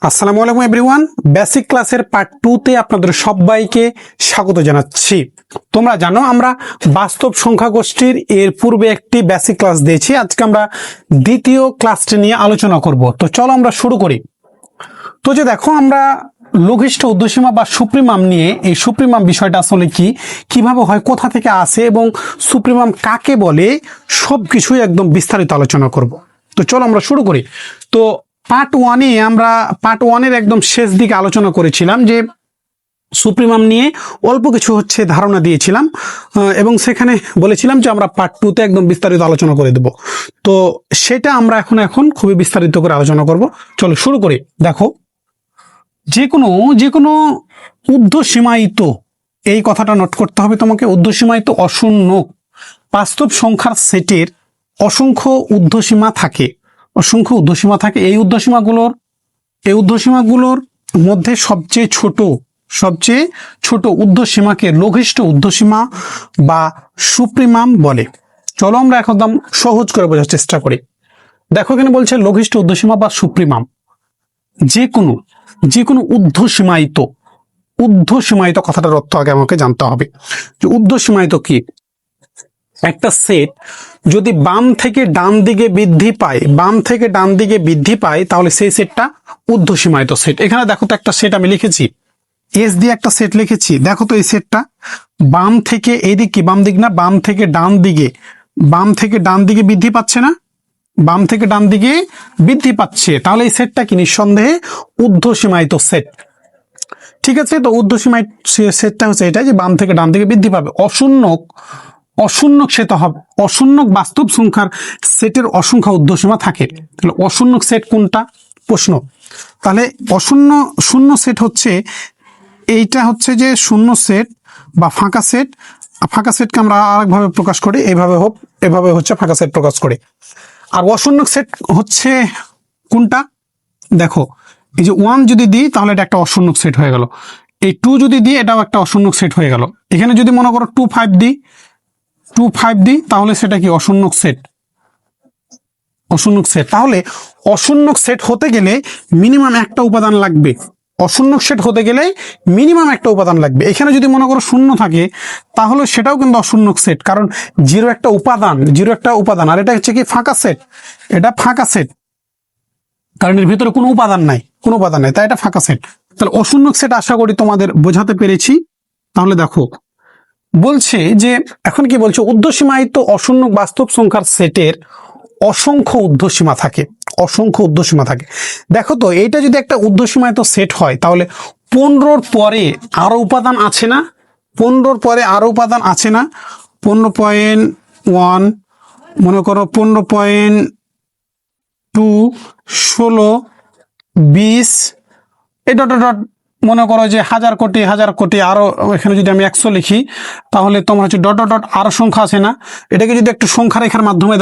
আসসালামু আলাইকুম everyone, basic ক্লাসের পার্ট 2 তে আপনাদের সবাইকে স্বাগত জানাচ্ছি। তোমরা জানো আমরা বাস্তব সংখ্যা গোষ্ঠীর এর পূর্বে একটি বেসিক ক্লাস দিয়েছি। আজকে আমরা দ্বিতীয় ক্লাসটি নিয়ে আলোচনা করব। তো চলো আমরা শুরু করি। তো যে দেখো, আমরা লঘিষ্ঠ ঊর্ধ্বসীমা বা সুপ্রিমাম নিয়ে, এই সুপ্রিমাম বিষয়টা আসলে কি, কিভাবে হয়, কোথা থেকে আসে এবং সুপ্রিমাম কাকে বলে, সবকিছুই একদম বিস্তারিত আলোচনা করব। তো চলো আমরা শুরু করি। তো পার্ট ওয়ানের একদম শেষ দিকে আলোচনা করেছিলাম যে সুপ্রিমাম নিয়ে অল্প কিছু ধারণা দিয়েছিলাম এবং সেখানে বলেছিলাম যে আমরা পার্ট 2 তে একদম বিস্তারিত আলোচনা করে দেব। তো সেটা আমরা এখন খুবই বিস্তারিত করে আলোচনা করব। চলো শুরু করি। দেখো, যে কোনো ঊর্ধ্বসীমায়িত, এই কথাটা নোট করতে হবে তোমাকে, ঊর্ধ্বসীমায়িত অশূন্য বাস্তব সংখ্যার সেটের অসংখ্য ঊর্ধ্বসীমা থাকে। এই ঊর্ধ্বসীমাগুলোর মধ্যে সবচেয়ে ছোট ঊর্ধ্বসীমাকে লঘিষ্ঠ ঊর্ধ্বসীমা বা সুপ্রিমাম বলে। চলো আমরা একদম সহজ করে বোঝার চেষ্টা করি। দেখো, এখানে বলছে লঘিষ্ঠ ঊর্ধ্বসীমা বা সুপ্রিমাম, যে কোনো ঊর্ধ্বসীমায়িত কথাটার অর্থ আগে আমাকে জানতে হবে যে ঊর্ধ্বসীমায়িত কি। একটা সেট যদি বাম থেকে ডান দিকে বৃদ্ধি পায় তাহলে সেই সেটটা ঊর্ধ্বসীমায়িত সেট। এখানে দেখো তো একটা সেট আমি লিখেছি, এস দিয়ে একটা সেট লিখেছি। দেখো তো এই সেটটা বাম থেকে বাম থেকে ডান দিকে বৃদ্ধি পাচ্ছে না, বাম থেকে ডান দিকে বৃদ্ধি পাচ্ছে, তাহলে এই সেটটা কি নিঃসন্দেহে ঊর্ধ্বসীমায়িত সেট। ঠিক আছে, তো ঊর্ধ্বসীমায়িত সেটটা হচ্ছে এটা যে বাম থেকে ডান দিকে বৃদ্ধি পাবে। অশূন্যক সেট হবে, অশূন্যক বাস্তব সংখ্যার সেটের অসংখ্য ঊর্ধ্বসীমা থাকে। তাহলে অশূন্যক সেট কোনটা প্রশ্ন? তাহলে শূন্য সেট হচ্ছে এইটা, হচ্ছে যে শূন্য সেট বা ফাঁকা সেটকে আমরা আরেকভাবে প্রকাশ করি, এভাবে হচ্ছে ফাঁকা সেট প্রকাশ করি। আর অশূন্যক সেট হচ্ছে কোনটা? দেখো, এই যে 1 যদি দিই তাহলে এটা একটা অশূন্যক সেট হয়ে গেল, এই 2 যদি দিই এটাও একটা অশূন্যক সেট হয়ে গেল। এখানে যদি মনে করো 2 5 দিই তাহলে সেটা কি অশূন্যক সেট। তাহলে অশূন্যক সেট হতে গেলে মিনিমাম একটা উপাদান লাগবে। এখানে যদি মনে করো 0 থাকে তাহলে সেটাও কিন্তু অশূন্যক সেট, কারণ জিরো একটা উপাদান, আর এটা হচ্ছে কি ফাঁকা সেট। এটা ফাঁকা সেট কারণ এর ভিতরে কোনো উপাদান নাই, তাই এটা ফাঁকা সেট। তাহলে অশূন্যক সেট আশা করি তোমাদের বোঝাতে পেরেছি। তাহলে দেখো, বলছে যে এখন কি বলছে, ঊর্ধ্বসীমায়িত অশূন্যক বাস্তব সংখ্যার সেটের অসংখ্য ঊর্ধ্বসীমা থাকে। দেখো তো, এইটা যদি একটা ঊর্ধ্বসীমায়িত সেট হয় তাহলে 15-র পরে আরো উপাদান আছে না? 15.1 মনে করো, 15.2, 16, 20, এই ডট মনে করো যে হাজার কোটি আরো, এখানে যদি আমি 100 লিখি তাহলে তোমার হচ্ছে ডট আরো সংখ্যা আছে না? এটাকে যদি একটু সংখ্যা রেখার মাধ্যমে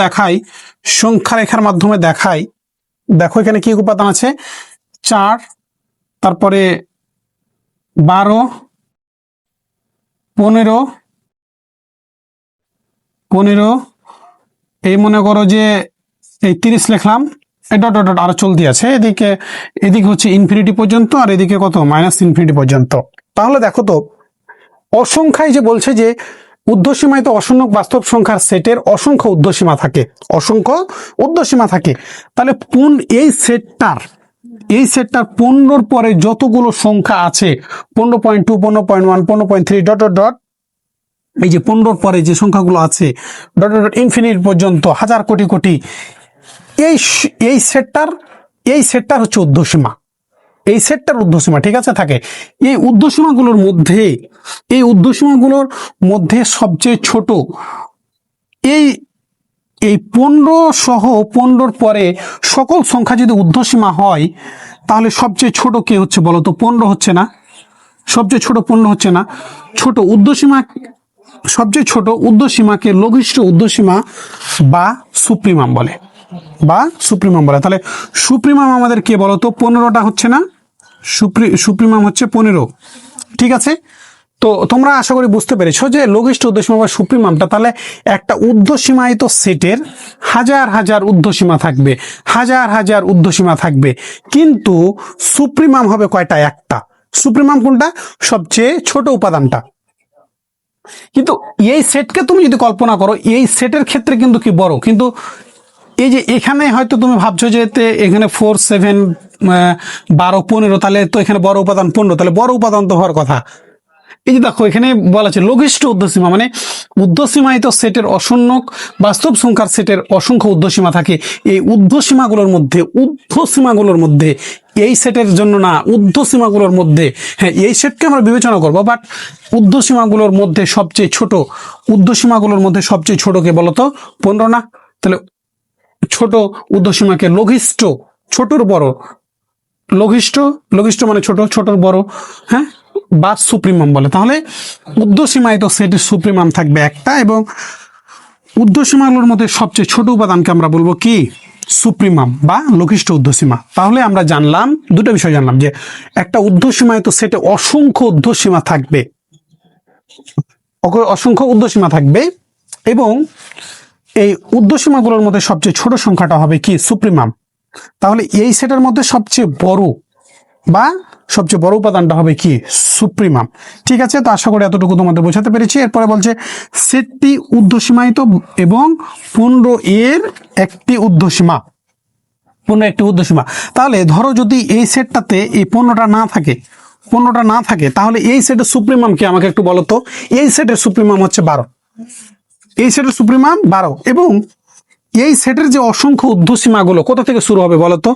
দেখাই, দেখো এখানে কি উপাদান আছে, 4, তারপরে 12, 15, এই মনে করো যে এই 30 লিখলাম, ডট আরো চলতি আছে, এদিকে হচ্ছে ইনফিনিটি পর্যন্ত, আর এদিকে কত, -ইনফিনিটি পর্যন্ত। তাহলে দেখো তো, অসংখ্যায় যে বলছে যে ঊর্ধ্বসীমায়িত অশূন্যক বাস্তব সংখ্যার সেটের অসংখ্য ঊর্ধ্বসীমা থাকে। তাহলে এই সেটটার 15-র পরে যতগুলো সংখ্যা আছে, 15.2, 15.1, 15.3 ডট, এই যে 15-র পরে যে সংখ্যাগুলো আছে ডট ইনফিনিটি পর্যন্ত, হাজার কোটি, এই সেটটার হচ্ছে ঊর্ধ্বসীমা। ঠিক আছে, থাকে। এই ঊর্ধ্বসীমাগুলোর মধ্যে সবচেয়ে ছোট, এই 15 সহ 15-র পরে সকল সংখ্যা যদি ঊর্ধ্বসীমা হয় তাহলে সবচেয়ে ছোট কে হচ্ছে বলো তো? 15 হচ্ছে না? সবচেয়ে ছোট 15 হচ্ছে না? সবচেয়ে ছোট ঊর্ধ্বসীমাকে লঘিষ্ঠ ঊর্ধ্বসীমা বা সুপ্রিমাম বলে। তাহলে সুপ্রিমাম আমাদের কে বলতো? 15টা হচ্ছে না? সুপ্রিমাম হচ্ছে 15। ঠিক আছে, তো তোমরা আশা করি বুঝতে পেরেছো যে লঘিষ্ঠ ঊর্ধ্বসীমা বা সুপ্রিমামটা তাহলে একটা ঊর্ধ্বসীমায়িত সেটের হাজার হাজার ঊর্ধ্বসীমা থাকবে, হাজার হাজার ঊর্ধ্বসীমা থাকবে, কিন্তু সুপ্রিমাম হবে কয়টা? একটা। সুপ্রিমাম কোনটা? সবচেয়ে ছোট উপাদানটা। কিন্তু এই সেটকে তুমি যদি কল্পনা করো, এই সেটের ক্ষেত্রে কিন্তু কি বড়, কিন্তু এই যে এখানে হয়তো তুমি ভাবছো যে এখানে 4 7 12 15, তাহলে তো এখানে বড় উপাদান 15, তাহলে বড় উপাদান তো হওয়ার কথা। এই যে দেখো এখানে বলা আছে লঘিষ্ঠ ঊর্ধ্বসীমা, মানে ঊর্ধ্বসীমায়িত সেটের অসংখ্য বাস্তব সংখ্যার সেটের অসংখ্য ঊর্ধ্বসীমা থাকে। এই ঊর্ধ্বসীমাগুলোর মধ্যে এই সেটের জন্য না, ঊর্ধ্বসীমাগুলোর মধ্যে, হ্যাঁ এই সেটকে আমরা বিবেচনা করবো, বাট ঊর্ধ্বসীমাগুলোর মধ্যে সবচেয়ে ছোট, ঊর্ধ্বসীমাগুলোর মধ্যে সবচেয়ে ছোট কে বলতো? 15 না? তাহলে ছোট ঊর্ধ্বসীমাকে লঘিষ্ঠ, ছোটর বড়, লঘিষ্ঠ, লঘিষ্ঠ মানে ছোট, ছোটর বড়, হ্যাঁ, বা সুপ্রিমাম বলে। তাহলে ঊর্ধ্বসীমায়িত সেটের সুপ্রিমাম থাকবে একটা, এবং ঊর্ধ্বসীমাগুলোর মধ্যে সবচেয়ে ছোট উপাদানকে আমরা বলবো কি? সুপ্রিমাম বা লঘিষ্ঠ ঊর্ধ্বসীমা। তাহলে আমরা জানলাম দুটো বিষয়, জানলাম যে একটা ঊর্ধ্বসীমায়িত সেটে অসংখ্য ঊর্ধ্বসীমা থাকবে, অসংখ্য ঊর্ধ্বসীমা থাকবে, এবং এই ঊর্ধ্বসীমাগুলোর মধ্যে সবচেয়ে ছোট সংখ্যাটা হবে কি? সুপ্রিমাম। তাহলে এই সেটের মধ্যে সবচেয়ে বড় বা সবচেয়ে বড় উপাদানটা হবে কি? সুপ্রিমাম। ঠিক আছে, তো আশা করি এতটুকু তোমাদের বোঝাতে পেরেছি। এরপরে বলছে সেটটি ঊর্ধ্বসীমায়িত এবং 15 এর একটি ঊর্ধ্বসীমা, 15 একটি ঊর্ধ্বসীমা। তাহলে ধরো যদি এই সেটটাতে এই 15টা না থাকে, 15টা না থাকে, তাহলে এই সেটের সুপ্রিমাম কি? আমাকে একটু বলো তো। এই সেটের সুপ্রিমাম হচ্ছে 12, এই সেটের সুপ্রিমাম 12, এবং এই সেটের যে অসংখ্য ঊর্ধ্বসীমাগুলো কোথা থেকে শুরু হবে বলতো?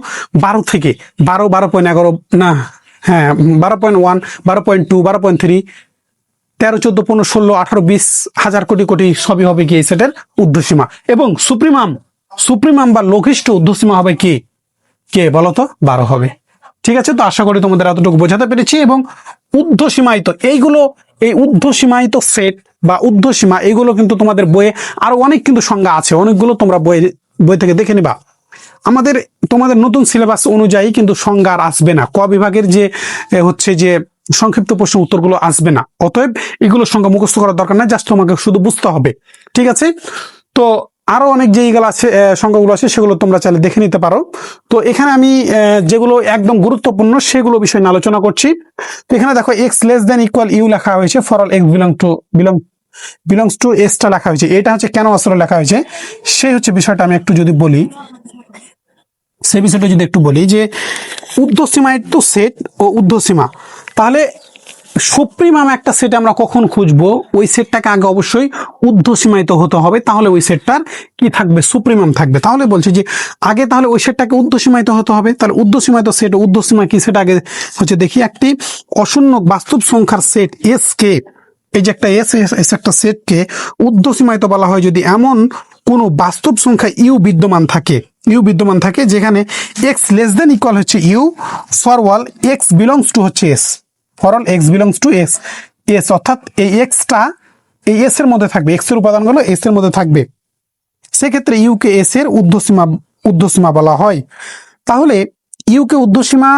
12 থেকে। 12, 12.11 না, হ্যাঁ 12.1, 12.2, 12.3, 13, 14, 15, 16, 18, 20 হাজার কোটি কোটি সবই হবে কি? এই সেটের ঊর্ধ্বসীমা। এবং সুপ্রিমাম বা লঘিষ্ঠ ঊর্ধ্বসীমা হবে কি? কে বলতো? 12 হবে। ঠিক আছে, তো আশা করি তোমাদের এতটুকু বোঝাতে পেরেছি। এবং ঊর্ধ্বসীমায়িত এইগুলো, এই ঊর্ধ্বসীমায়িত সেট বা ঊর্ধ্বসীমা, এগুলো কিন্তু তোমাদের বইয়ে আরো অনেক কিন্তু সংজ্ঞা আছে, অনেকগুলো তোমরা বই থেকে দেখে নিবা। তোমাদের নতুন সিলেবাস অনুযায়ী কিন্তু সংজ্ঞা আর আসবে না, ক বিভাগের যে হচ্ছে যে সংক্ষিপ্ত প্রশ্ন উত্তরগুলো আসবে না। অতএব এগুলো সংজ্ঞা মুখস্থ করার দরকার নাই, জাস্ট তোমাকে শুধু বুঝতে হবে। ঠিক আছে, তো আরো অনেক যে এইগুলো আছে, সংখ্যাগুলো আছে, সেগুলো তোমরা চাইলে দেখে নিতে পারো। তো এখানে আমি যেগুলো একদম গুরুত্বপূর্ণ সেগুলো বিষয় নিয়ে আলোচনা করছি। তো এখানে দেখো x less than equal u লেখা হয়েছে, for all x belongs to S টা লেখা হয়েছে। এটা হচ্ছে কেন আসলে লেখা হয়েছে, সেই হচ্ছে বিষয়টা আমি একটু যদি বলি, সেই বিষয়টা যদি একটু বলি যে ঊর্ধ্বসীমায়িত সেট ও ঊর্ধ্বসীমা। তাহলে সুপ্রিমাম একটা সেট আমরা কখন খুঁজবো? ওই সেটটাকে আগে অবশ্যই ঊর্ধ্বসীমায়িত হতে হবে, তাহলে ওই সেটটার কি থাকবে? সুপ্রিমাম থাকবে। তাহলে বলছি যে আগে তাহলে ওই সেটটাকে ঊর্ধ্বসীমায়িত হতে হবে। তাহলে ঊর্ধ্বসীমায়িত সেট, ঊর্ধ্বসীমা কি সেটা আগে হচ্ছে দেখি। একটি অশূন্য বাস্তব সংখ্যার সেট এস কে, এই যে একটা এস একটা সেটকে ঊর্ধ্বসীমায়িত বলা হয় যদি এমন কোন বাস্তব সংখ্যা ইউ বিদ্যমান থাকে যেখানে এক্স লেস দেন ইকুয়াল হচ্ছে U, for all x belongs to হচ্ছে S, for all x belongs to S, অর্থাৎ এই এক্সটা এই এস এর মধ্যে থাকবে, এক্স এর উপাদানগুলো এস এর মধ্যে থাকবে, সেক্ষেত্রে ইউ কে এস এর ঊর্ধ্বসীমা বলা হয়। তাহলে ইউ কে ঊর্ধ্বসীমা,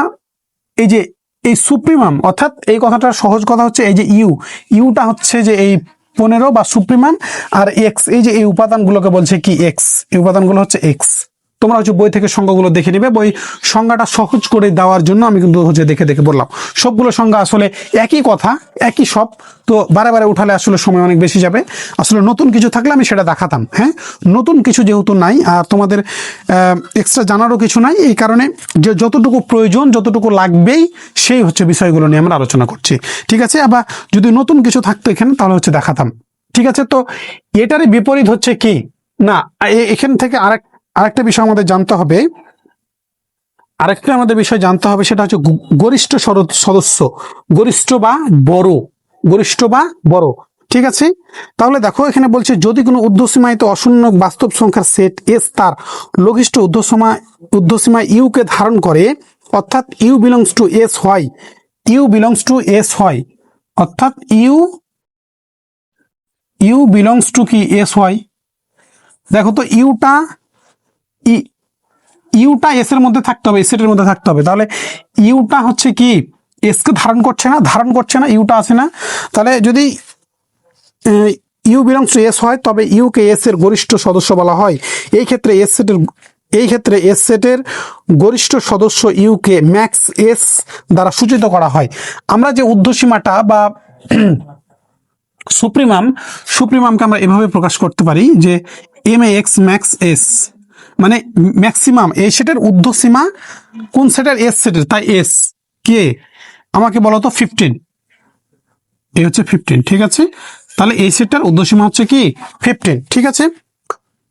এই যে এই সুপ্রিমাম, অর্থাৎ এই কথাটার সহজ কথা হচ্ছে এই যে ইউটা হচ্ছে যে এই 15 বা সুপ্রিমাম, আর এক্স, এই যে এই উপাদানগুলোকে বলছে কি? এক্স। এই উপাদানগুলো হচ্ছে এক্স। তোমরা হচ্ছে বই থেকে সংজ্ঞাগুলো দেখে নিবে, বই সংজ্ঞাটা সহজ করে দেওয়ার জন্য আমি কিন্তু হচ্ছে দেখে দেখে বললাম। সবগুলো সংজ্ঞা আসলে একই কথা, একই সব, তো বারে বারে উঠালে আসলে সময় অনেক বেশি যাবে। আসলে নতুন কিছু থাকলে আমি সেটা দেখাতাম, হ্যাঁ, নতুন কিছু যেহেতু নাই আর তোমাদের এক্সট্রা জানারও কিছু নাই, এই কারণে যে যতটুকু প্রয়োজন, যতটুকু লাগবেই, সেই হচ্ছে বিষয়গুলো নিয়ে আমরা আলোচনা করছি। ঠিক আছে, আবার যদি নতুন কিছু থাকতো এখানে তাহলে হচ্ছে দেখাতাম। ঠিক আছে, তো এটারই বিপরীত হচ্ছে কি না, এখান থেকে আরেকটা বিষয় আমাদের জানতে হবে, সেটা হচ্ছে গরিষ্ঠ সদস্য, গরিষ্ঠ বা বড়। ঠিক আছে, তাহলে দেখো এখানে বলছে যদি কোনো ঊর্ধ্বসীমায়িত অশূন্য বাস্তব সংখ্যার সেট এস তার লঘিষ্ঠ ঊর্ধ্বসীমা ইউ কে ধারণ করে, অর্থাৎ ইউ বিলংস টু এস হয়, অর্থাৎ ইউ বিলংস টু কি? এস হয়। দেখো তো ইউটা এস এর মধ্যে থাকতে হবে, সেটের মধ্যে থাকতে হবে। তাহলে ইউটা হচ্ছে কি? এস কে ধারণ করছে না, ইউটা আছে না, তাহলে যদি ইউ বিলংস টু এস হয় তবে ইউ কে এস এর গরিষ্ঠ সদস্য বলা হয়। এই ক্ষেত্রে এস সেটের গরিষ্ঠ সদস্য ইউ কে ম্যাক্স এস দ্বারা সূচিত করা হয়। আমরা যে ঊর্ধ্বসীমাটা বা সুপ্রিমামকে আমরা এভাবে প্রকাশ করতে পারি যে এম এক্স ম্যাক্স এস, মানে ম্যাক্সিমাম এই সেটের ঊর্ধ্বসীমা কোন সেটের? এস সেটের, তাই এস কে আমাকে বলো তো 15, এই হচ্ছে 15, ঠিক আছে। তাহলে এই সেটটার ঊর্ধ্বসীমা হচ্ছে কি 15, ঠিক আছে।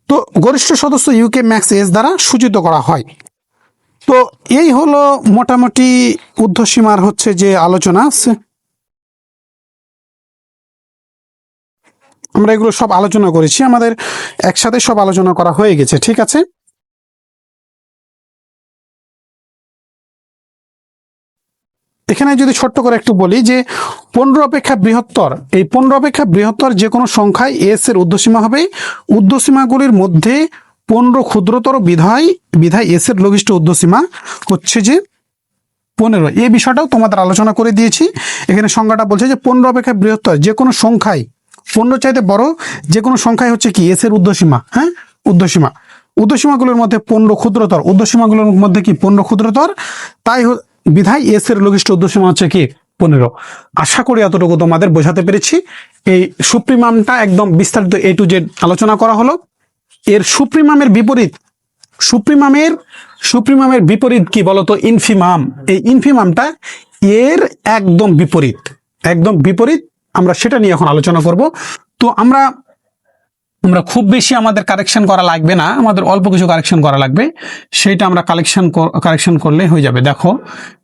তো গরিষ্ঠ সদস্য ইউকে ম্যাক্স এস দ্বারা সূচিত করা হয়। তো এই হলো মোটামুটি ঊর্ধ্বসীমার হচ্ছে যে আলোচনা আছে, আমরা এগুলো সব আলোচনা করেছি, আমাদের একসাথে সব আলোচনা করা হয়ে গেছে, ঠিক আছে। এখানে যদি ছোট্ট করে একটু বলি যে 15 অপেক্ষা বৃহত্তর, এই 15 অপেক্ষা বৃহত্তর যে কোনো সংখ্যায় এস এর ঊর্ধ্বসীমা হবে, ঊর্ধ্বসীমাগুলির মধ্যে 15 ক্ষুদ্রতর বিধায় এস এর লঘিষ্ঠ ঊর্ধ্বসীমা হচ্ছে যে 15। এই বিষয়টাও তোমাদের আলোচনা করে দিয়েছি। এখানে সংখ্যাটা বলছে যে 15 অপেক্ষা বৃহত্তর যে কোনো সংখ্যায়, 15 চাইতে বড় যে কোনো সংখ্যায় হচ্ছে কি এস এর ঊর্ধ্বসীমা, হ্যাঁ ঊর্ধ্বসীমাগুলোর মধ্যে 15 ক্ষুদ্রতর, ঊর্ধ্বসীমাগুলোর মধ্যে কি 15 ক্ষুদ্রতর, তাই বিধায় এস এর লঘিষ্ঠ ঊর্ধ্বসীমা হচ্ছে কি 15। আশা করি এতটুকু তোমাদের বোঝাতে পেরেছি। এই সুপ্রিমামটা একদম বিস্তারিত এ টু জেড আলোচনা করা হলো। এর সুপ্রিমামের বিপরীত কি বলতো? ইনফিমাম। এই ইনফিমামটা এর একদম বিপরীত, আমরা সেটা নিয়ে এখন আলোচনা করব। তো আমরা খুব বেশি আমাদের কারেকশন করা লাগবে না, আমাদের অল্প কিছু কারেকশন করা লাগবে, সেটা আমরা কারেকশন করলে হয়ে যাবে। দেখো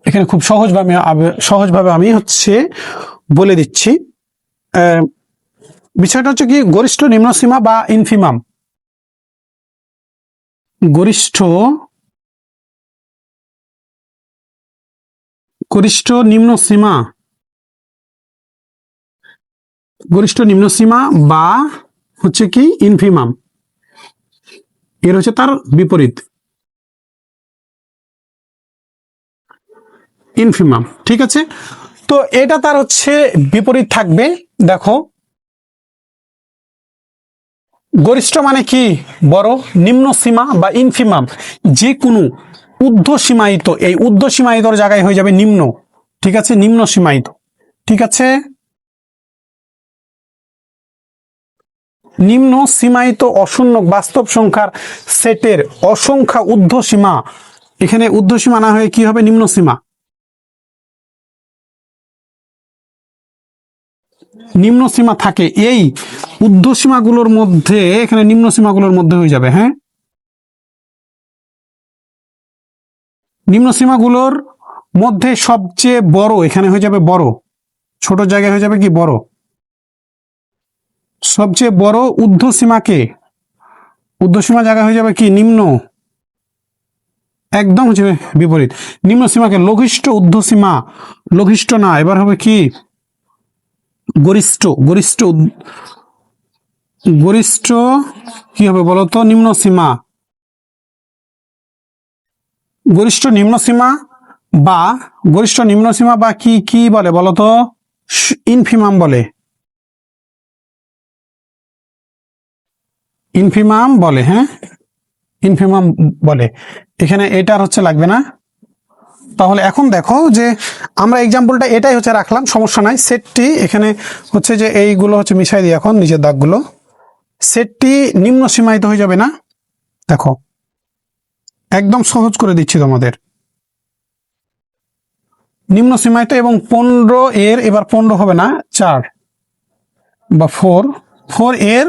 এখানে খুব সহজভাবে আমি হচ্ছে বলে দিচ্ছি। বিষয়টা হচ্ছে কি গরিষ্ঠ নিম্ন সীমা বা ইনফিমাম। গরিষ্ঠ নিম্ন সীমা বা হচ্ছে কি ইনফিমাম, এর হচ্ছে তার বিপরীত ইনফিমাম, ঠিক আছে। তো এটা তার হচ্ছে বিপরীত থাকবে। দেখো গরিষ্ঠ মানে কি বড়, নিম্ন সীমা বা ইনফিমাম যে কোনো ঊর্ধ্বসীমায়িত, এই ঊর্ধ্বসীমায়িতর জায়গায় হয়ে যাবে নিম্ন, ঠিক আছে, নিম্ন সীমায়িত, ঠিক আছে। নিম্ন সীমায়িত অশূন্য বাস্তব সংখ্যার সেটের অসংখ্য ঊর্ধ্বসীমা, এখানে ঊর্ধ্বসীমা না হয়ে কি হবে নিম্ন সীমা, নিম্ন সীমা থাকে এই ঊর্ধ্বসীমাগুলোর মধ্যে, এখানে নিম্ন সীমাগুলোর মধ্যে হয়ে যাবে, হ্যাঁ নিম্ন সীমাগুলোর মধ্যে সবচেয়ে বড় এখানে হয়ে যাবে বড়, ছোট জায়গায় হয়ে যাবে কি বড়, সবচেয়ে বড় ঊর্ধ্বসীমা জায়গায় হয়ে যাবে কি নিম্ন, একদম হচ্ছে বিপরীত। নিম্ন সীমাকে লঘিষ্ঠ ঊর্ধ্বসীমা, লঘিষ্ঠ না, এবার হবে কি গরিষ্ঠ কি হবে বলতো? নিম্ন সীমা, গরিষ্ঠ নিম্ন সীমা বা কি বলে বলতো? ইনফিমাম বলে, হ্যাঁ ইনফিমাম বলে। এখানে এটার হচ্ছে লাগবে না। তাহলে এখন দেখো যে আমরা এক্সাম্পলটা এটাই হচ্ছে রাখলাম, সমস্যা নাই। সেটটি এখানে হচ্ছে যে এইগুলো হচ্ছে মিশাই দিই এখন নিচের দাগগুলো, সেটটি নিম্ন সীমায়িত হয়ে যাবে না। দেখো একদম সহজ করে দিচ্ছি তোমাদের, নিম্ন সীমায়িত এবং 15 এর, এবার 15 হবে না 4 বা 4 এর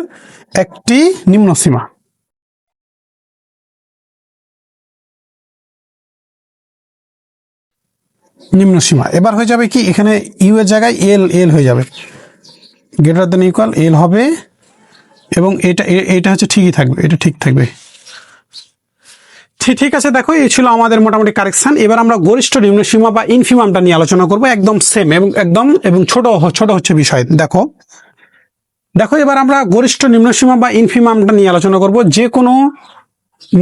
একটি নিম্ন সীমা, এবার হয়ে যাবে কি এখানে ইউ এর জায়গায় এল হয়ে যাবে, গ্রেটার দেন ইকুয়াল এল হবে, এবং এটা হচ্ছে ঠিকই থাকবে, এটা ঠিক থাকবে, ঠিক আছে। দেখো এই ছিল আমাদের মোটামুটি কারেকশন। এবার আমরা গরিষ্ঠ নিম্ন সীমা বা ইনফিমামটা নিয়ে আলোচনা করব, একদম সেম এবং ছোট হচ্ছে বিষয়। দেখো এবার আমরা গরিষ্ঠ নিম্ন সীমা বা ইনফিমামটা নিয়ে আলোচনা করব। যে কোনো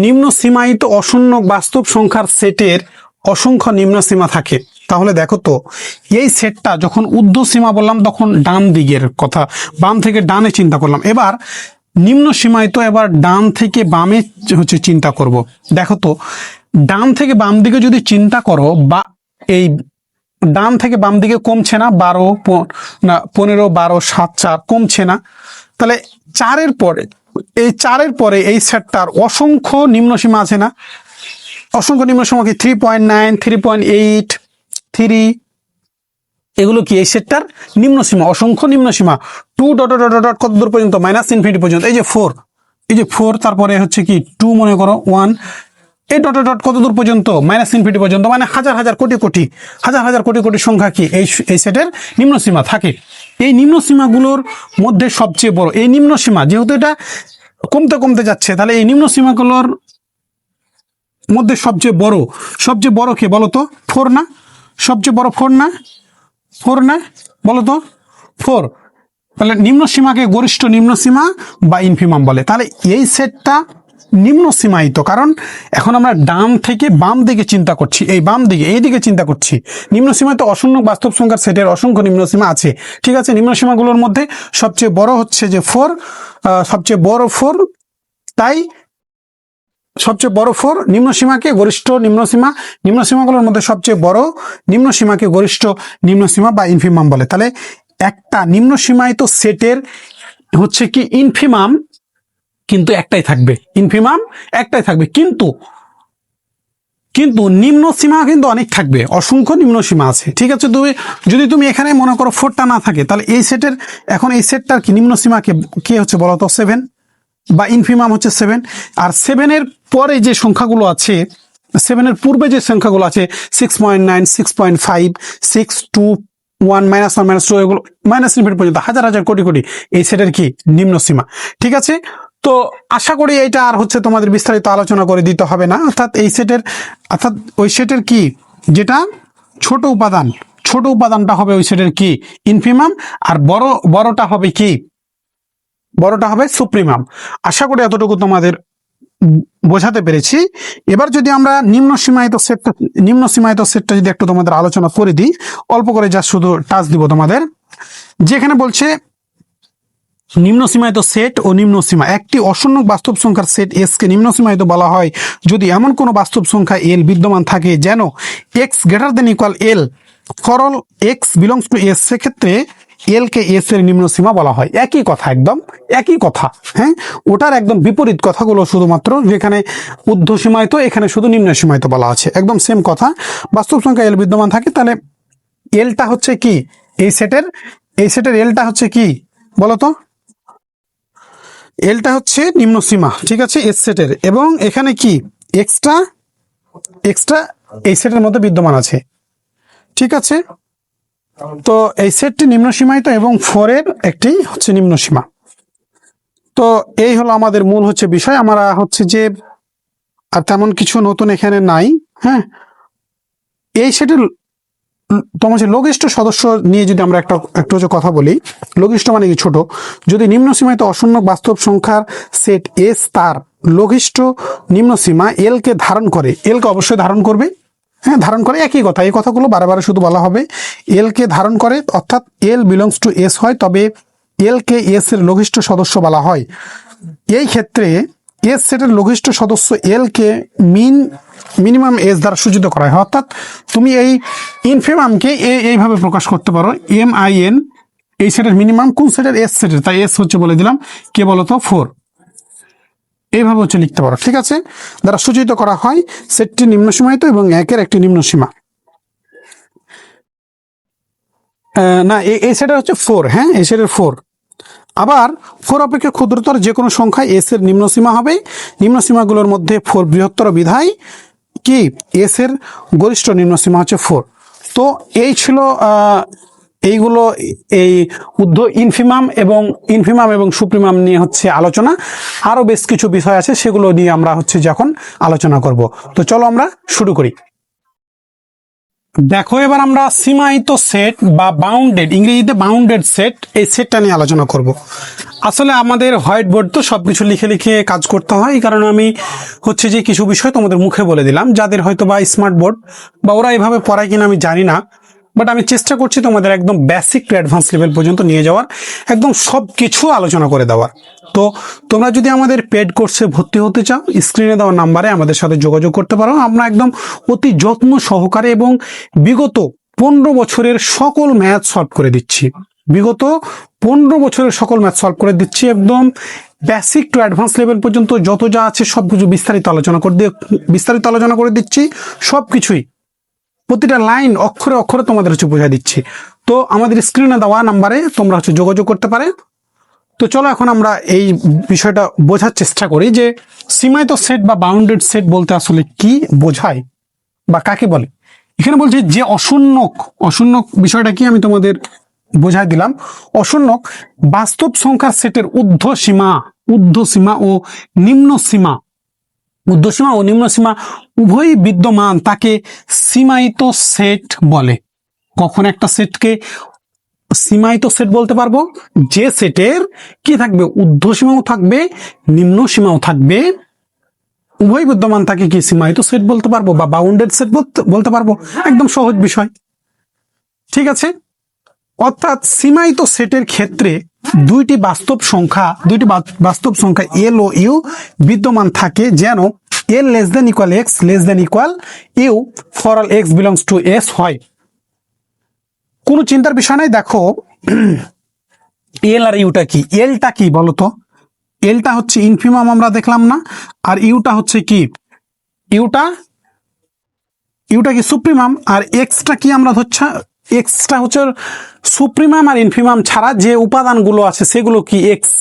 নিম্ন সীমায়িত অশূন্য বাস্তব সংখ্যার সেটের অসংখ্য নিম্ন সীমা থাকে, তাহলে দেখো তো এই সেটটা যখন ঊর্ধ্ব সীমা বললাম তখন ডান দিকের কথা, বাম থেকে ডানে চিন্তা করলাম। এবার নিম্ন সীমায় তো এবার ডান থেকে বামে হচ্ছে চিন্তা করব। দেখো তো ডান থেকে বাম দিকে যদি চিন্তা করো, বা এই ডান থেকে বাম দিকে কমছে না, 15, 12, 7, 4 কমছে না, তাহলে 4-এর পরে এই সেটটার অসংখ্য নিম্ন সীমা আছে না? অসংখ্য নিম্ন সীমা কি 3.9, 3.8, 3, এগুলো কি এই সেটটার নিম্ন সীমা, অসংখ্য নিম্ন সীমা। 2 ডট ডট ডট ডট কত দূর পর্যন্ত? -ইনফিনিটি পর্যন্ত। এই যে 4, তারপরে হচ্ছে কি 2, মনে করো 1, এই ডট ডট কত দূর পর্যন্ত? -ইনফিনিটি পর্যন্ত। মানে হাজার হাজার কোটি কোটি সংখ্যা কি এই সেটের নিম্ন সীমা থাকে। এই নিম্ন সীমাগুলোর মধ্যে সবচেয়ে বড় এই নিম্ন সীমা, যেহেতু এটা কমতে কমতে যাচ্ছে, তাহলে এই নিম্ন সীমাগুলোর মধ্যে সবচেয়ে বড় কে বলো তো? 4 না? সবচেয়ে বড় 4 না? 4 না? বলো তো 4। তাহলে নিম্ন সীমাকে গরিষ্ঠ নিম্ন সীমা বা ইনফিমাম বলে। তাহলে এই সেটটা নিম্ন সীমায়িত, কারণ এখন আমরা ডান থেকে বাম দিকে চিন্তা করছি, এই বাম দিকে এই দিকে চিন্তা করছি। নিম্ন সীমায় তো অসংখ্য বাস্তব সংখ্যার সেটের অসংখ্য নিম্ন সীমা আছে, ঠিক আছে। নিম্ন সীমাগুলোর মধ্যে সবচেয়ে বড় হচ্ছে যে 4, সবচেয়ে বড় 4, তাই সবচেয়ে বড় 4 নিম্ন সীমাকে গরিষ্ঠ নিম্ন সীমাগুলোর মধ্যে সবচেয়ে বড় নিম্ন সীমাকে গরিষ্ঠ নিম্ন সীমা বা ইনফিমাম বলে। তাহলে একটা নিম্ন সীমায়িত সেটের হচ্ছে কি ইনফিমাম কিন্তু একটাই থাকবে, কিন্তু নিম্ন সীমা কিন্তু অনেক থাকবে, অসংখ্য নিম্ন সীমা আছে, ঠিক আছে। যদি তুমি এখানে মনে করো 4টা না থাকে, তাহলে এই সেটটার কি নিম্ন সীমা কে হচ্ছে বলো তো? 7, বা ইনফিমাম হচ্ছে 7। আর 7-এর পরে যে সংখ্যাগুলো আছে, 7-এর পূর্বে যে সংখ্যাগুলো আছে 6.9, 6.5, 6, 2, 1, -1, -2, এগুলো -ইনফিনিটি পর্যন্ত হাজার হাজার কোটি কোটি এই সেটের কি নিম্ন সীমা, ঠিক আছে। তো আশা করি এটা আর হচ্ছে তোমাদের বিস্তারিত আলোচনা করে দিতে হবে না। অর্থাৎ ওই সেটের কি যেটা ছোট উপাদানটা হবে ওই সেটের কি ইনফিমাম, আর বড়টা হবে কি? বড়টা হবে সুপ্রিমাম। আশা করি এতটুকু তোমাদের বোঝাতে পেরেছি। এবার যদি আমরা নিম্ন সীমায়িত সেটটা যদি একটু তোমাদের আলোচনা করে দিই, অল্প করে যা শুধু টাচ দিব তোমাদের, যেখানে বলছে নিম্ন সীমায়িত সেট ও নিম্ন সীমা। একটি অশূন্য বাস্তব সংখ্যার সেট এস কে নিম্ন সীমায়িত বলা হয় যদি এমন কোনো বাস্তব সংখ্যা এল বিদ্যমান থাকে যেন x greater than equal L for all x belongs to S. সেক্ষেত্রে এল কে এস এর নিম্ন সীমা বলা হয়। একই কথা, একদম একই কথা, হ্যাঁ। ওটার একদম বিপরীত কথাগুলো শুধুমাত্র, যেখানে ঊর্ধ্ব সীমায়িত এখানে শুধু নিম্ন সীমায়িত বলা আছে, একদম সেম কথা। বাস্তব সংখ্যা এল বিদ্যমান থাকে, তাহলে এলটা হচ্ছে কি এই সেটের এলটা হচ্ছে কি বলতো? এলটা হচ্ছে নিম্ন সীমা, ঠিক আছে, এস সেটের। এবং এখানে কি এক্সট্রা এই সেটের মধ্যে বিদ্যমান আছে, ঠিক আছে। তো এই সেটটি নিম্ন সীমায়িত এবং 4-এর একটি হচ্ছে নিম্ন সীমা। তো এই হলো আমাদের মূল হচ্ছে বিষয়। আমরা হচ্ছে যে আর তেমন কিছু নতুন এখানে নাই, হ্যাঁ। এই সেটের তোমার যে লঘিষ্ঠ সদস্য নিয়ে যদি আমরা একটু কথা বলি, লঘিষ্ঠ মানে কি? ছোট। যদি নিম্ন সীমায়িত অশূন্য বাস্তব সংখ্যার সেট এস তার লঘিষ্ঠ নিম্ন সীমা এল কে ধারণ করে, এল কে অবশ্যই ধারণ করবে, হ্যাঁ, ধারণ করে। একই কথা, এই কথাগুলো বারে বারে শুধু বলা হবে। এল কে ধারণ করে, অর্থাৎ এল বিলংস টু এস হয়, তবে এল কে এস এর লঘিষ্ঠ সদস্য বলা হয়। এই ক্ষেত্রে এস সেটের লঘিষ্ঠ সদস্য এল কে মিনিমাম এস দ্বারা সূচিত করা হয়। অর্থাৎ তুমি এই ইনফিমামকে এইভাবে প্রকাশ করতে পারো, MIN। এই সেটের মিনিমাম কোন সেটের? এস সেটের, তাই এস হচ্ছে বলে দিলাম কে বলতো? 4। এইভাবে হচ্ছে লিখতে পারো, ঠিক আছে, দ্বারা সূচিত করা হয় সেটটি নিম্ন সীমায়িত এবং 1-এর একটি নিম্ন সীমা। না, এই সেটের হচ্ছে 4, হ্যাঁ, এই সেটের 4। আবার 4 অপেক্ষা ক্ষুদ্রতর যে কোনো সংখ্যায় এস এর নিম্ন সীমা হবে। নিম্ন সীমাগুলোর মধ্যে 4 বৃহত্তর বিধায় কি এস এর গরিষ্ঠ নিম্ন সীমা হচ্ছে 4। তো এই ছিল এইগুলো এই ইনফিমাম এবং সুপ্রিমাম নিয়ে হচ্ছে আলোচনা। আরো বেশ কিছু বিষয় আছে, সেগুলো নিয়ে আমরা হচ্ছে যখন আলোচনা করব। তো চলো আমরা শুরু করি। দেখো এবার আমরা সীমায়িত সেট বা বাউন্ডেড, ইংরেজিতে বাউন্ডেড সেট, এই সেটটা নিয়ে আলোচনা করব। আসলে আমাদের হোয়াইট বোর্ড তো সবকিছু লিখে লিখে কাজ করতে হয়, এই কারণে আমি হচ্ছে যে কিছু বিষয় তোমাদের মুখে বলে দিলাম। যাদের হয়তো বা স্মার্ট বোর্ড বা ওরা এইভাবে পড়ায় কিনা আমি জানি না, বাট আমি চেষ্টা করছি তোমাদের একদম বেসিক টু অ্যাডভান্স লেভেল পর্যন্ত নিয়ে যাওয়ার, একদম সব কিছু আলোচনা করে দেওয়ার। তো তোমরা যদি আমাদের পেড কোর্সে ভর্তি হতে চাও, স্ক্রিনে দেওয়া নাম্বারে আমাদের সাথে যোগাযোগ করতে পারো। আমরা একদম অতি যত্ন সহকারে এবং বিগত 15 বছরের সকল ম্যাথ সলভ করে দিচ্ছি। বিগত 15 বছরের সকল ম্যাথ সলভ করে দিচ্ছি, একদম বেসিক টু অ্যাডভান্স লেভেল পর্যন্ত যত যা আছে সবকিছু বিস্তারিত আলোচনা করে দিচ্ছি। সবকিছুই প্রতিটা লাইন অক্ষরে অক্ষরে তোমাদের হচ্ছে বোঝা দিচ্ছি। তো আমাদের স্ক্রিনে দেওয়া নাম্বারে তোমরা হচ্ছে যোগাযোগ করতে পারে। তো চলো এখন আমরা এই বিষয়টা বোঝার চেষ্টা করি যে সীমায়িত সেট বা বাউন্ডেড সেট বলতে আসলে কি বোঝায় বা কাকে বলে। এখানে বলছে যে অশূন্যক বিষয়টা কি আমি তোমাদের বোঝাই দিলাম। অশূন্যক বাস্তব সংখ্যার সেটের ঊর্ধ্ব সীমা ও নিম্ন সীমা, উভয়ই বিদ্যমান তাকে সীমায়িত সেট বলে। কখন একটা সেটকে সীমায়িত সেট বলতে পারবো? যে সেটের কি থাকবে, ঊর্ধ্ব সীমাও থাকবে নিম্ন সীমাও থাকবে, উভয় বিদ্যমান তাকে কি সীমায়িত সেট বলতে পারবো বা বাউন্ডেড সেট বলতে পারবো। একদম সহজ বিষয়, ঠিক আছে। অর্থাৎ সীমায়িত সেটের ক্ষেত্রে দুইটি বাস্তব সংখ্যা এল ও ইউ বিদ্যমান থাকে, যেন L less than equal x less than equal U for all x belongs to S হয়। কোনো চিন্তার বিষয় নাই। দেখো এল আর ইউটা কি, এলটা কি বলতো? এলটা হচ্ছে ইনফিমাম, আমরা দেখলাম না। আর ইউটা হচ্ছে কি, ইউটা কি সুপ্রিমাম। আর এক্সটা কি আমরা ধরছি, এক্সটা হচ্ছে সুপ্রিমাম আর ইনফিমাম ছাড়া যে উপাদানগুলো আছে সেগুলো কি এক্স,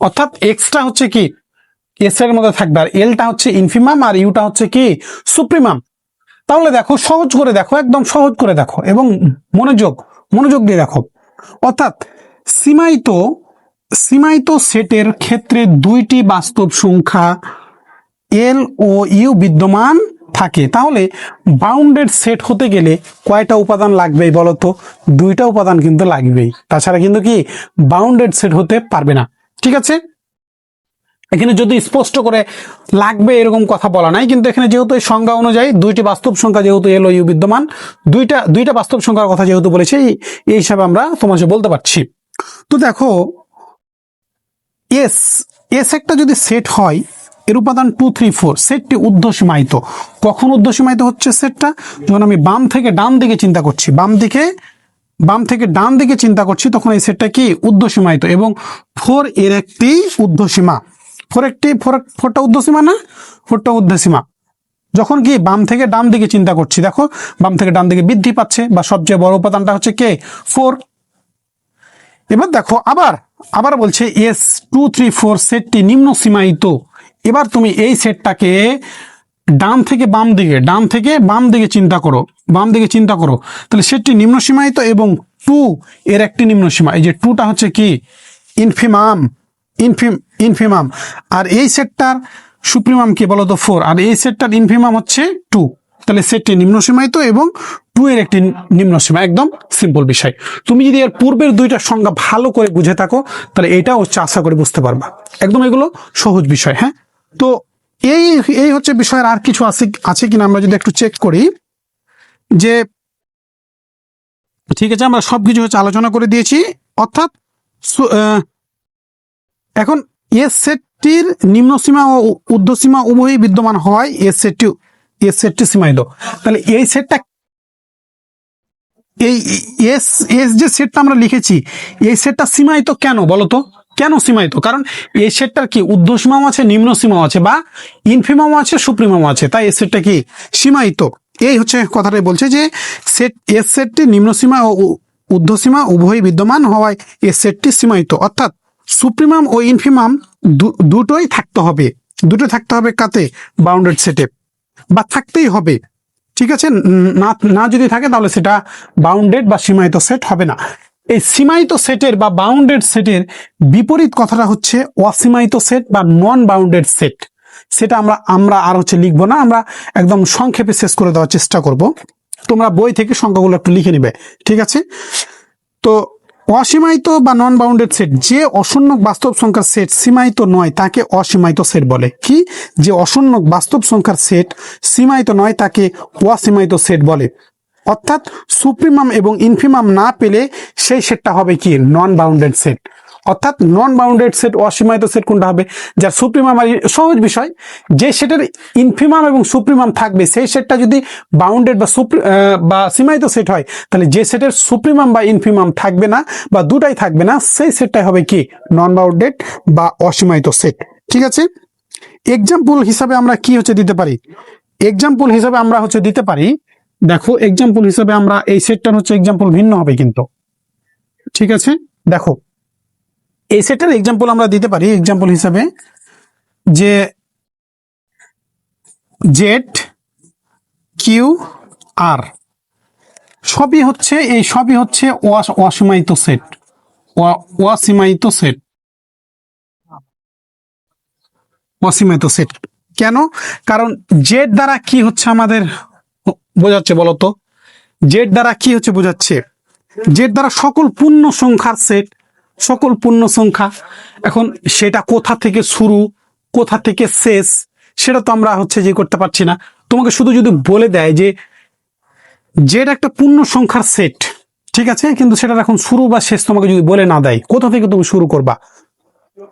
অর্থাৎ এক্সটা হচ্ছে কি এস এর মধ্যে থাকবে, আর এলটা হচ্ছে ইনফিমাম আর ইউটা হচ্ছে কি সুপ্রিমাম। তাহলে দেখো সহজ করে দেখো, একদম সহজ করে দেখো এবং মনোযোগ দিয়ে দেখো। অর্থাৎ সীমায়িত সেটের ক্ষেত্রে দুইটি বাস্তব সংখ্যা এল ও ইউ বিদ্যমান থাকে। তাহলে বাউন্ডেড সেট হতে গেলে কয়টা উপাদান লাগবেই বলতো? দুইটা উপাদান কিন্তু লাগবেই, তাছাড়া কিন্তু কি বাউন্ডেড সেট হতে পারবে না, ঠিক আছে। এখানে যদি স্পষ্ট করে লাগবে এরকম কথা বলা নাই, কিন্তু এখানে যেহেতু এই সংজ্ঞা অনুযায়ী দুইটি বাস্তব সংখ্যা যেহেতু এল ও ইউ বিদ্যমান, দুইটা বাস্তব সংখ্যার কথা যেহেতু বলেছি, এই হিসাবে আমরা তোমাকে বলতে পারছি। তো দেখো এস একটা যদি সেট হয়, এর উপাদান 2, 3, 4, সেটটি ঊর্ধ্বসীমায়িত। কখন ঊর্ধ্বসীমায়িত হচ্ছে সেটটা? যখন আমি বাম থেকে ডান দিকে চিন্তা করছি, বাম থেকে ডান দিকে চিন্তা করছি, তখন এই সেটটা কি ঊর্ধ্বসীমায়িত। এবং 4 এর একটি ঊর্ধ্বসীমা, ফোরটা ঊর্ধ্বসীমা না, 4টা ঊর্ধ্বসীমা। যখন কি বাম থেকে ডান দিকে চিন্তা করছি, দেখো বাম থেকে ডান দিকে বৃদ্ধি পাচ্ছে, বা সবচেয়ে বড় উপাদানটা হচ্ছে কে, 4। এবার দেখো আবার বলছে এস 2, 3, 4 সেটটি নিম্ন সীমায়িত। এবার তুমি এই সেটটাকে ডান থেকে বাম দিকে চিন্তা করো, তাহলে সেটটি নিম্ন সীমায়িত এবং 2 এর একটি নিম্ন সীমা। এই যে 2টা হচ্ছে কি ইনফিমাম, আর এই সেটটার সুপ্রিমাম কি বলতো 4, আর এই সেটটার ইনফিমাম হচ্ছে 2। তাহলে সেটটি নিম্ন সীমায়িত এবং 2 এর একটি নিম্ন সীমা, একদম সিম্পল বিষয়। তুমি যদি এর পূর্বের দুইটা সংজ্ঞা ভালো করে বুঝে থাকো, তাহলে এটাও হচ্ছে আশা করে বুঝতে পারবা। একদম এগুলো সহজ বিষয়। হ্যাঁ, তো এই হচ্ছে বিষয়ের। আর কিছু আছে কিনা আমরা যদি একটু চেক করি, যে ঠিক আছে আমরা সবকিছু হচ্ছে আলোচনা করে দিয়েছি। অর্থাৎ এখন এস সেটটির নিম্ন সীমা ও ঊর্ধ্বসীমা উভয়ই বিদ্যমান হয়, এস সেটটি সীমায়িত। তাহলে এই সেটটা, এই এস যে সেটটা আমরা লিখেছি, এই সেটটা সীমায়িত কেন বলতো? কেন সীমায়িত? কারণ এই সেটটার কি ঊর্ধ্বসীমাও আছে, নিম্ন সীমাও আছে, বা ইনফিমামও আছে, সুপ্রিমামও আছে, তাই এই সেটটা কি সীমায়িত। এই হচ্ছে কথাটাই বলছে যে এস সেটটি নিম্ন সীমা ও ঊর্ধ্বসীমা উভয়ই বিদ্যমান হওয়ায় এস সেটটি সীমায়িত। অর্থাৎ সুপ্রিমাম ও ইনফিমাম দুটোই থাকতে হবে, কাতে, বাউন্ডেড সেটে, বা থাকতেই হবে, ঠিক আছে। না যদি থাকে তাহলে সেটা বাউন্ডেড বা সীমায়িত সেট হবে না। এই সীমায়িত সেটের বা বাউন্ডেড সেটের বিপরীত কথাটা হচ্ছে অসীমায়িত সেট বা নন বাউন্ডেড সেট। সেটা আমরা আর হচ্ছে লিখবো না, আমরা একদম সংক্ষেপে শেষ করে দেওয়ার চেষ্টা করব। তোমরা বই থেকে সংখ্যাগুলো একটু লিখে নিবে, ঠিক আছে? তো অসীমায়িত বা নন বাউন্ডেড সেট, যে অশূন্যক বাস্তব সংখ্যার সেট সীমায়িত নয় তাকে অসীমায়িত সেট বলে। কি? যে অশূন্যক বাস্তব সংখ্যার সেট সীমায়িত নয় তাকে অসীমায়িত সেট বলে। অর্থাৎ সুপ্রিমাম এবং ইনফিমাম না পেলে সেই সেটটা হবে কি? নন বাউন্ডেড সেট। অর্থাৎ নন বাউন্ডেড সেট, অসীমায়িত সেট কোনটা হবে? যার সুপ্রিমাম আর সহজ বিষয়, যে সেটের ইনফিমাম এবং সুপ্রিমাম থাকবে সেই সেটটা যদি বাউন্ডেড বা সীমায়িত সেট হয়, তাহলে যে সেটের সুপ্রিমাম বা ইনফিমাম থাকবে না বা দুটাই থাকবে না, সেই সেটটাই হবে কি? নন বাউন্ডেড বা অসীমায়িত সেট। ঠিক আছে? এক্সাম্পল হিসাবে আমরা কি দিতে পারি? এক্সাম্পল হিসাবে আমরা দিতে পারি, দেখো এক্সাম্পল হিসাবে আমরা এই সেটটার এক্সাম্পল ভিন্ন হবে কিন্তু, ঠিক আছে? দেখো এই সেটটার এক্সাম্পল আমরা দিতে পারি এক্সাম্পল হিসাবে যে জেড কিউ আর সবই হচ্ছে অসীমায়িত সেট, অসীমায়িত সেট, অসীমায়িত সেট। কেন? কারণ জেড দ্বারা কি আমাদের বোঝাচ্ছে বলতো? জেড দ্বারা কি বোঝাচ্ছে? জেড দ্বারা সকল পূর্ণ সংখ্যার সেট, সকল পূর্ণ সংখ্যা। এখন সেটা কোথা থেকে শুরু কোথা থেকে শেষ সেটা তো আমরা যে করতে পারছি না। তোমাকে শুধু যদি বলে দেয় যে জেড একটা পূর্ণ সংখ্যার সেট, ঠিক আছে, কিন্তু সেটার এখন শুরু বা শেষ তোমাকে যদি বলে না দেয়, কোথা থেকে তুমি শুরু করবা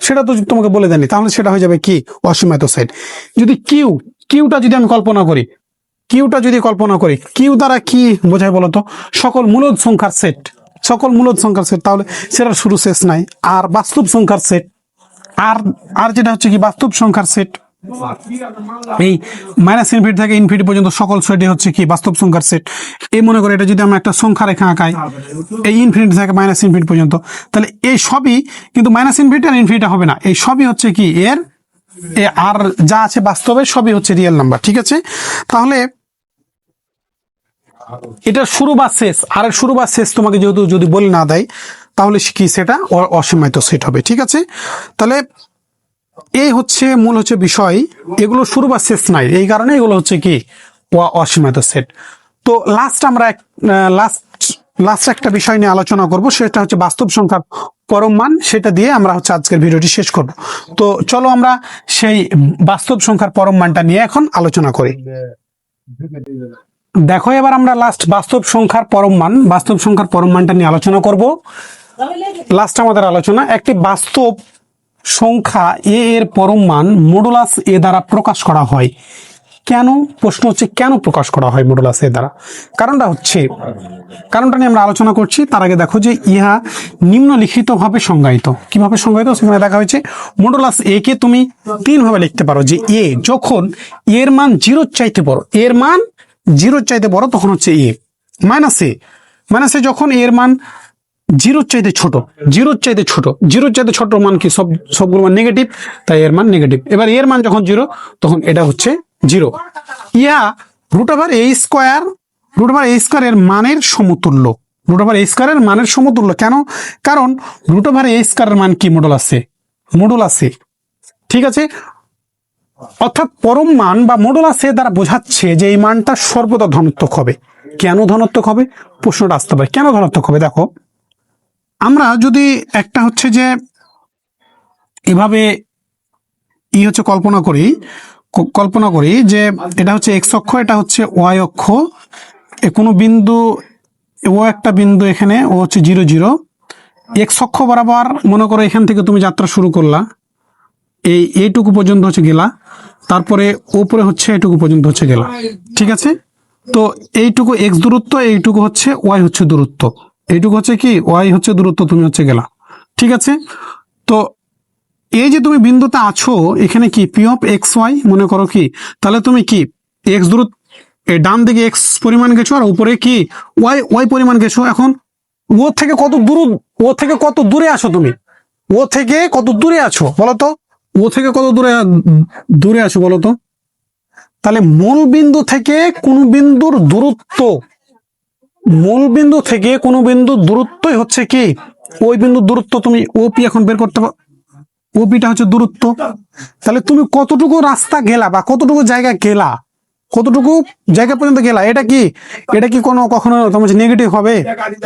সেটা তো তোমাকে বলে দেয়নি, তাহলে সেটা হয়ে যাবে কি? অসীমায়িত সেট। যদি কিউটা যদি আমি কল্পনা করি, কিউ দ্বারা কি বোঝায় বলতো? সকল মূলদ সংখ্যার সেট, সকল মূলদ সংখ্যার সেট, তাহলে সেটার শুরু শেষ নাই। আর বাস্তব সংখ্যার সেট, আর যেটা কি? বাস্তব সংখ্যার সেট। এই মাইনাস ইনফিনিটি থেকে ইনফিনিটি পর্যন্ত সকল সেটই কি? বাস্তব সংখ্যার সেট। এই মনে করে এটা যদি আমরা একটা সংখ্যা রেখা আঁকাই, এই ইনফিনিটি থেকে মাইনাস ইনফিনিটি পর্যন্ত, তাহলে এই সবই কিন্তু মাইনাস ইনফিনিটি আর ইনফিনিটি হবে না, এই সবই কি? এর আর যা আছে বাস্তবে সবই রিয়েল নাম্বার, ঠিক আছে? তাহলে এটার শুরু বা শেষ, আর শুরু বা শেষ তোমাকে যেহেতু যদি বলে না দেয়, তাহলে কি? সেটা অসীমায়িত সেট হবে, ঠিক আছে? তাহলে এই মূল বিষয়, এগুলো শুরু বা শেষ নাই, এই কারণে এগুলো কি? অসীমায়িত সেট। তো আমরা লাস্ট একটা বিষয় নিয়ে আলোচনা করব, সেটা বাস্তব সংখ্যার পরম মান। সেটা দিয়ে আমরা আজকের ভিডিওটি শেষ করব। তো চলো আমরা সেই বাস্তব সংখ্যার পরম মানটা নিয়ে এখন আলোচনা করি। দেখো এবার আমরা বাস্তব সংখ্যার পরম মানটা নিয়ে আলোচনা করব। লাস্ট আমাদের আলোচনা একটি বাস্তব সংখ্যা এ এর পরম মান মডুলাস এ দ্বারা প্রকাশ করা হয়। কেন? প্রশ্ন কেন প্রকাশ করা হয় মডুলাস এ দ্বারা? কারণটা নিয়ে আমরা আলোচনা করছি। তার আগে দেখো যে ইহা নিম্নলিখিত ভাবে সংজ্ঞায়িত। কিভাবে সংজ্ঞায়িত? সেখানে দেখা হয়েছে মডুলাস এ কে তুমি 3 ভাবে লিখতে পারো, যে এ যখন এর মান 0 চাইতে বড়, এর মান 0 চাইতে বড় তখন এ, মাইনাস এ যখন এর মান 0 চাইতে ছোট, 0 চাইতে ছোট মান কি? সবগুলো মান নেগেটিভ, তাই এর মান নেগেটিভ। এবার এর মান যখন 0 তখন এটা 0। ইয়া রুট ওভার এ স্কোয়ার এর মানের সমতুল্য। এর মানের সমতুল্য কেন? কারণ রুট ওভার এ স্কোয়ারের মান কি? মডুলাস এ, ঠিক আছে? অর্থাৎ পরম মান বা মডুলাস এ দ্বারা বোঝাচ্ছে যে এই মানটা সর্বদা ধনাত্মক হবে। কেন ধনাত্মক হবে? প্রশ্নটা আসতে পারে, কেন ধনাত্মক হবে? দেখো আমরা যদি একটা যে এভাবে কল্পনা করি যে এটা এক্স অক্ষ, এটা ওয়াই অক্ষ, কোনো বিন্দু ও একটা বিন্দু এখানে ও 0 0, এক্স অক্ষ বরাবর মনে করো এখান থেকে তুমি যাত্রা শুরু করলা, এইটুকু পর্যন্ত গেলা, তারপরে উপরে এইটুকু পর্যন্ত গেলা, ঠিক আছে? তো এইটুকু এক্স দূরত্ব, এইটুকু ওয়াই দূরত্ব, এইটুকু কি? ওয়াই দূরত্ব, তুমি গেলা, ঠিক আছে? তো এই যে তুমি বিন্দুতে আছো, এখানে কি? পি অফ এক্স ওয়াই মনে করো কি? তাহলে তুমি কি এক্স দূরত্ব, ডান দিকে এক্স পরিমাণ গেছো আর উপরে কি? ওয়াই পরিমাণ গেছো। এখন ও থেকে কত দূরে আছো তুমি? ও থেকে কত দূরে আছো বলতো? ও থেকে কত দূরে আছো বলতো? তাহলে মূল বিন্দু থেকে কোন বিন্দুর দূরত্ব, দূরত্বই কি? ওই বিন্দুর দূরত্ব। তুমি ওপি এখন বের করতে পারো, ওপিটা দূরত্ব। তাহলে তুমি কতটুকু রাস্তা গেলা বা কতটুকু জায়গা গেলা, কতটুকু জায়গা পর্যন্ত গেলা, এটা কি কখনো তোমার নেগেটিভ হবে?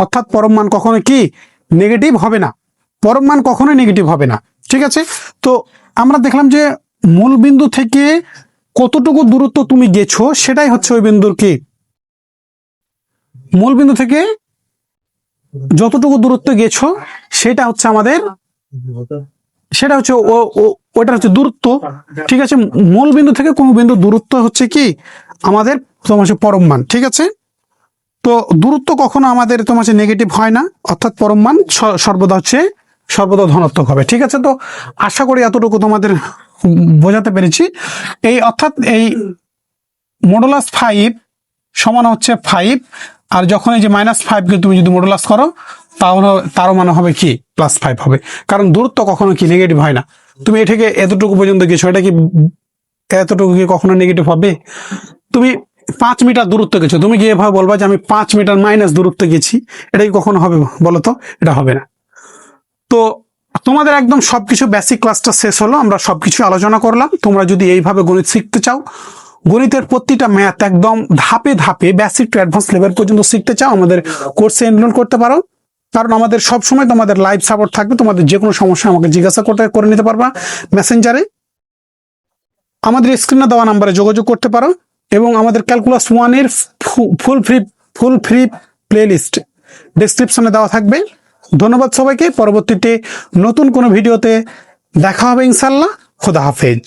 অর্থাৎ পরম মান কখনো কি নেগেটিভ হবে না, পরম মান কখনো নেগেটিভ হবে না। ঠিক আছে, তো আমরা দেখলাম যে মূল বিন্দু থেকে কতটুকু দূরত্ব তুমি গেছো সেটাই হচ্ছে ওই বিন্দুর কি, মূল বিন্দু থেকে যতটুকু দূরত্ব গেছো সেটা হচ্ছে আমাদের, সেটা হচ্ছে ওটা হচ্ছে দূরত্ব। ঠিক আছে, মূল বিন্দু থেকে কোনো বিন্দু দূরত্ব হচ্ছে কি আমাদের তোমার হচ্ছে পরম মান। ঠিক আছে, তো দূরত্ব কখনো আমাদের তোমার হচ্ছে নেগেটিভ হয় না, অর্থাৎ পরম মান সর্বদা ধনাত্মক হবে। ঠিক আছে, তো আশা করি এতটুকু তোমাদের বোঝাতে পেরেছি। অর্থাৎ এই মডুলাস 5 সমান হচ্ছে 5, আর যখন এই যে -5 কে তুমি যদি মডুলাস করো তাহলে তারও মানে হবে কি +5 হবে, কারণ দূরত্ব কখনো কি নেগেটিভ হয় না। তুমি এটাকে এতটুকু পর্যন্ত গেছো, এটা কি এতটুকু কি কখনো নেগেটিভ হবে? তুমি 5 মিটার দূরত্ব গেছো, তুমি গিয়ে এভাবে বলবা যে আমি 5 মিটার মাইনাস দূরত্ব গেছি, এটা কি কখনো হবে বলো তো? এটা হবে না। তো তোমাদের একদম সবকিছু বেসিক ক্লাসটা শেষ হলো, আমরা সবকিছু আলোচনা করলাম। তোমরা যদি এইভাবে গণিত শিখতে চাও, গণিতের প্রতিটা ম্যাথ একদম ধাপে ধাপে বেসিক টু অ্যাডভান্স লেভেল পর্যন্ত শিখতে চাও, আমাদের কোর্সে এনরোল করতে পারো। কারণ আমাদের সবসময় তোমাদের লাইভ সাপোর্ট থাকবে, তোমাদের যে কোনো সমস্যা আমাকে জিজ্ঞাসা করে নিতে পারবা মেসেঞ্জারে, আমাদের স্ক্রিনে দেওয়া নাম্বারে যোগাযোগ করতে পারো। এবং আমাদের ক্যালকুলাস 1-এর ফুল ফ্রি প্লেলিস্ট ডেসক্রিপশনে দেওয়া থাকবে। ধন্যবাদ সবাইকে। পরবর্তীতে নতুন কোনো ভিডিওতে দেখা হবে ইনশাল্লাহ। খোদা হাফেজ।